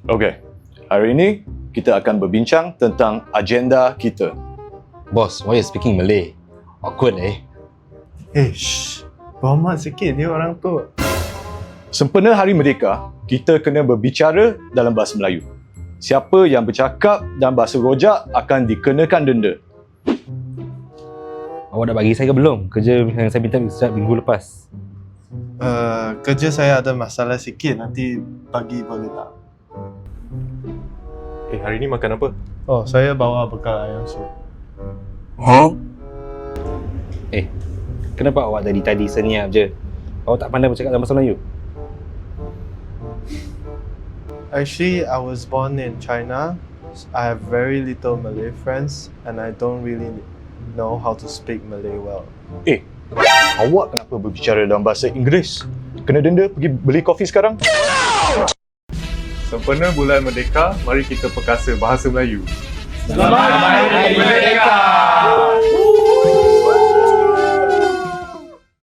Okey, hari ini kita akan berbincang tentang agenda kita. Boss, why you speaking Malay? Awkward Berhormat sikit dia orang tu. Sempena Hari Merdeka, kita kena berbicara dalam bahasa Melayu. Siapa yang bercakap dalam bahasa rojak akan dikenakan denda. Awak dah bagi saya ke belum? Kerja yang saya minta sejak minggu lepas. Kerja saya ada masalah sikit, nanti pagi boleh tak? Hari ni makan apa? Oh, saya bawa bekal ayam sup. Kenapa awak tadi senyap je? Awak tak pandai bercakap dalam bahasa Melayu? Actually, I was born in China. I have very little Malay friends and I don't really know how to speak Malay well. Awak kenapa berbicara dalam bahasa Inggeris? Kena denda, pergi beli kopi sekarang. Sempena bulan Merdeka, mari kita perkasa bahasa Melayu. Selamat Hari Merdeka!